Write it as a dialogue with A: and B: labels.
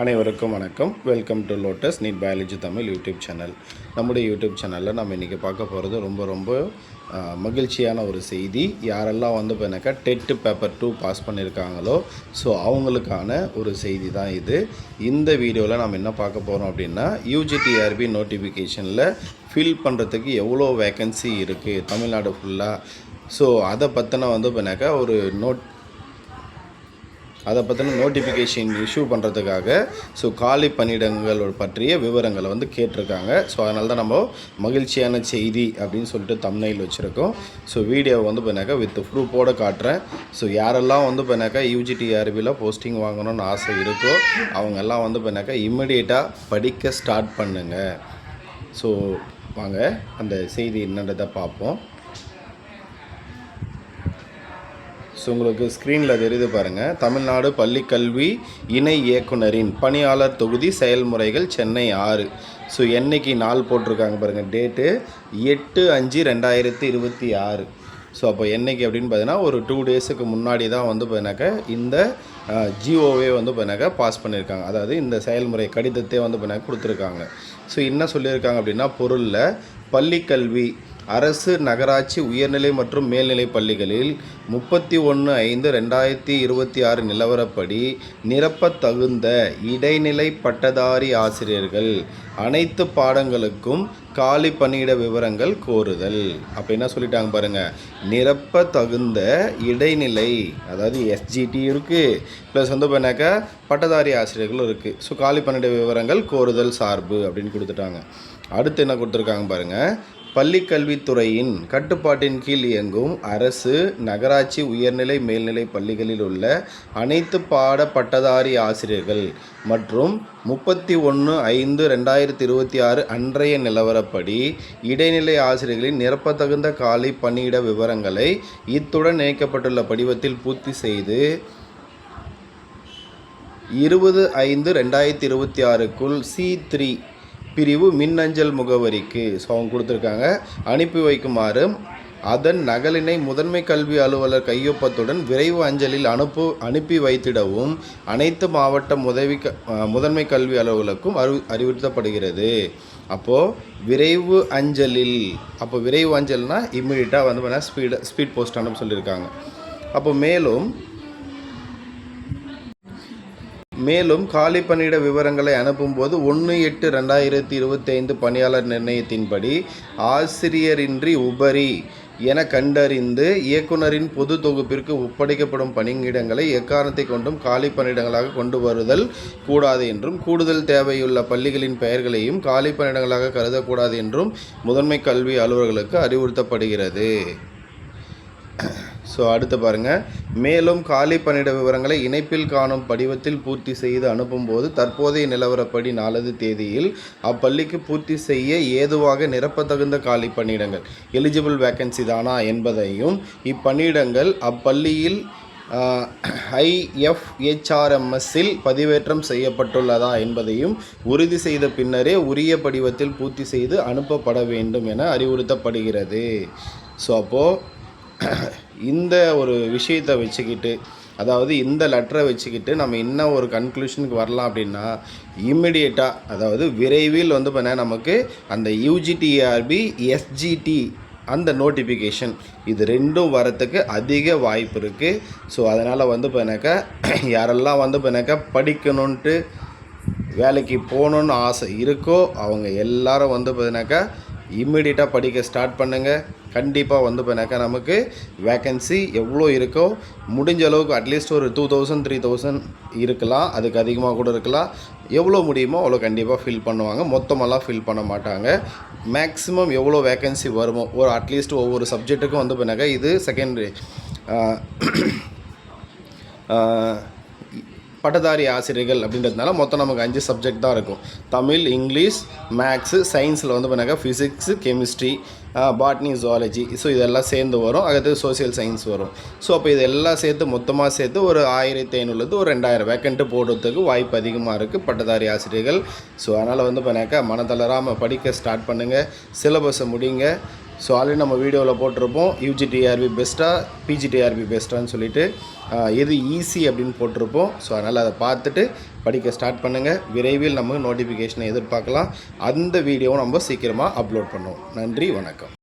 A: அனைவருக்கும் வணக்கம். Welcome to Lotus NEET biology Tamil YouTube channel. நம்முடைய யூடியூப் சேனலில் நம்ம இன்றைக்கி பார்க்க போகிறது ரொம்ப மகிழ்ச்சியான ஒரு செய்தி. யாரெல்லாம் இப்போ டெட் பேப்பர் 2 பாஸ் பண்ணியிருக்காங்களோ ஸோ அவங்களுக்கான ஒரு செய்தி தான் இது. இந்த வீடியோவில் நம்ம என்ன பார்க்க போகிறோம் அப்படின்னா, யூஜிடிஆர்பி நோட்டிஃபிகேஷனில் ஃபில் பண்ணுறதுக்கு எவ்வளோ வேக்கன்சி இருக்குது தமிழ்நாடு ஃபுல்லாக. ஸோ அதை பற்றின ஒரு நோட்டிஃபிகேஷன் இஷ்யூ பண்ணுறதுக்காக ஸோ காலி பணியிடங்கள் பற்றிய விவரங்களை கேட்டிருக்காங்க. ஸோ அதனால தான் நம்ம மகிழ்ச்சியான செய்தி அப்படின்னு சொல்லிட்டு தம்ப்நெயில் வச்சுருக்கோம். ஸோ வீடியோவை வித் ப்ரூஃபோடு காட்டுறேன். ஸோ யாரெல்லாம் யூஜிடிஆர்பியில் போஸ்டிங் வாங்கணும்னு ஆசை இருக்கோ அவங்கெல்லாம் இம்மிடியேட்டாக படிக்க ஸ்டார்ட் பண்ணுங்கள். ஸோ வாங்க அந்த செய்தி என்னன்றதை பார்ப்போம். ஸோ உங்களுக்கு ஸ்க்ரீனில் தெரியுது பாருங்கள். தமிழ்நாடு பள்ளிக்கல்வி இணை இயக்குனரின் பணியாளர் தொகுதி செயல்முறைகள் சென்னை 6. ஸோ என்னைக்கு நாள் போட்டிருக்காங்க பாருங்கள், டேட்டு 8/5/2026. ஸோ அப்போ என்னைக்கு அப்படின்னு பார்த்தீங்கன்னா ஒரு 2 டேஸுக்கு முன்னாடி தான் இந்த ஜிஓவே பாஸ் பண்ணியிருக்காங்க. அதாவது இந்த செயல்முறை கடிதத்தை கொடுத்துருக்காங்க. ஸோ என்ன சொல்லியிருக்காங்க அப்படின்னா, பொருளில் பள்ளிக்கல்வி அரசு நகராட்சி உயர்நிலை மற்றும் மேல்நிலை பள்ளிகளில் 31/5/2026 நிலவரப்படி நிரப்பத் தகுந்த இடைநிலை பட்டதாரி ஆசிரியர்கள் அனைத்து பாடங்களுக்கும் காலி பணியிட விவரங்கள் கோருதல். அப்போ என்ன சொல்லிட்டாங்க பாருங்கள், நிரப்ப தகுந்த இடைநிலை, அதாவது எஸ்ஜிடி இருக்குது ப்ளஸ் பட்டதாரி ஆசிரியர்களும் இருக்குது. ஸோ காலி பணியிட விவரங்கள் கோருதல் சார்பு அப்படின்னு கொடுத்துட்டாங்க. அடுத்து என்ன கொடுத்துருக்காங்க பாருங்கள், பள்ளிக்கல்வித்துறையின் கட்டுப்பாட்டின் கீழ் இயங்கும் அரசு நகராட்சி உயர்நிலை மேல்நிலை பள்ளிகளில் உள்ள அனைத்து பாட பட்டதாரி ஆசிரியர்கள் மற்றும் 31/5/2026 அன்றைய நிலவரப்படி இடைநிலை ஆசிரியர்களின் நிரப்பத்தகுந்த காலி பணியிட விவரங்களை இத்துடன் இணைக்கப்பட்டுள்ள படிவத்தில் பூர்த்தி செய்து 20/5/2026க்குள் C3 பிரிவு மின்னஞ்சல் முகவரிக்கு ஸோ அவங்க கொடுத்துருக்காங்க அனுப்பி வைக்குமாறு அதன் நகலினை முதன்மை கல்வி அலுவலர் கையொப்பத்துடன் விரைவு அஞ்சலில் அனுப்பி வைத்திடவும் அனைத்து மாவட்ட முதன்மை கல்வி அலுவலருக்கும் அறிவுறுத்தப்படுகிறது. அப்போது விரைவு அஞ்சல்னால் இம்மிடியட்டாக ஸ்பீட் போஸ்ட் அனுப்ப சொல்லியிருக்காங்க. அப்போ மேலும் காலி பணியிட விவரங்களை அனுப்பும்போது 1/8/2025 பணியாளர் நிர்ணயத்தின்படி ஆசிரியரின்றி உபரி என கண்டறிந்து இயக்குனரின் பொது தொகுப்பிற்கு ஒப்படைக்கப்படும் பணியிடங்களை எக்காரணத்தை கொண்டும் காலி பணியிடங்களாக கொண்டு வருதல் கூடாது என்றும், கூடுதல் தேவையுள்ள பள்ளிகளின் பெயர்களையும் காலி பணியிடங்களாக கருதக்கூடாது என்றும் முதன்மை கல்வி அலுவலர்களுக்கு அறிவுறுத்தப்படுகிறது. ஸோ அடுத்து பாருங்கள், மேலும் காலி பணியிட விவரங்களை இணைப்பில் காணும் படிவத்தில் பூர்த்தி செய்து அனுப்பும்போது தற்போதைய நிலவரப்படி 4 தேதியில் அப்பள்ளிக்கு பூர்த்தி செய்ய ஏதுவாக நிரப்பத்தகுந்த காலி பணியிடங்கள் எலிஜிபிள் வேக்கன்சி தானா என்பதையும், இப்பணியிடங்கள் அப்பள்ளியில் IFHRMSல் பதிவேற்றம் செய்யப்பட்டுள்ளதா என்பதையும் உறுதி செய்த பின்னரே உரிய படிவத்தில் பூர்த்தி செய்து அனுப்பப்பட வேண்டும் என அறிவுறுத்தப்படுகிறது. ஸோ அப்போது இந்த ஒரு விஷயத்தை வச்சுக்கிட்டு, அதாவது இந்த லெட்டரை வச்சுக்கிட்டு நம்ம என்ன ஒரு கன்க்ளூஷனுக்கு வரலாம் அப்படின்னா, இம்மிடியேட்டாக அதாவது விரைவில் நமக்கு அந்த யூஜிடிஆர்பி எஸ்ஜிடி அந்த நோட்டிஃபிகேஷன் இது ரெண்டும் வரத்துக்கு அதிக வாய்ப்பு இருக்குது. ஸோ அதனால் யாரெல்லாம் படிக்கணுன்ட்டு வேலைக்கு போகணுன்னு ஆசை இருக்கோ அவங்க எல்லாரும் இம்மிடியட்டாக படிக்க ஸ்டார்ட் பண்ணுங்கள். கண்டிப்பாக நமக்கு வேக்கன்சி எவ்வளோ இருக்கோ முடிஞ்ச அளவுக்கு அட்லீஸ்ட் ஒரு 2000 3000 இருக்கலாம், அதுக்கு அதிகமாக கூட இருக்கலாம். எவ்வளோ முடியுமோ அவ்வளோ கண்டிப்பாக ஃபில் பண்ணுவாங்க. மொத்தமெல்லாம் ஃபில் பண்ண மாட்டாங்க. மேக்ஸிமம் எவ்வளோ வேக்கன்சி வருமோ ஒரு அட்லீஸ்ட் ஒவ்வொரு சப்ஜெக்ட்டுக்கும் இது செகண்டரி பட்டதாரி ஆசிரியர்கள் அப்படின்றதுனால மொத்தம் நமக்கு 5 சப்ஜெக்ட் தான் இருக்கும். தமிழ், இங்கிலீஷ், மேக்ஸு, சயின்ஸில் physics, chemistry, botany, zoology. So இதெல்லாம் சேர்ந்து வரும். அடுத்து சோசியல் சயின்ஸ் வரும். ஸோ அப்போ இதெல்லாம் மொத்தமாக சேர்த்து ஒரு 1500 ஒரு 2000 வேக்கண்ட்டு போடுறதுக்கு வாய்ப்பு அதிகமாக இருக்குது பட்டதாரி ஆசிரியர்கள். ஸோ அதனால் மனதளராமல் படிக்க ஸ்டார்ட் பண்ணுங்கள். சிலபஸை முடிங்க. ஸோ ஆல்ரெடி நம்ம வீடியோவில் போட்டிருப்போம் யூஜிடிஆர்பி பெஸ்ட்டாக பிஜிடிஆர்பி பெஸ்ட்டான்னு சொல்லிட்டு எது ஈஸி அப்படின்னு போட்டிருப்போம். ஸோ அதனால் அதை பார்த்துட்டு படிக்க ஸ்டார்ட் பண்ணுங்கள். விரைவில் நம்ம நோட்டிஃபிகேஷனை எதிர்பார்க்கலாம். அந்த வீடியோவை நம்ம சீக்கிரமாக அப்லோட் பண்ணுவோம். நன்றி, வணக்கம்.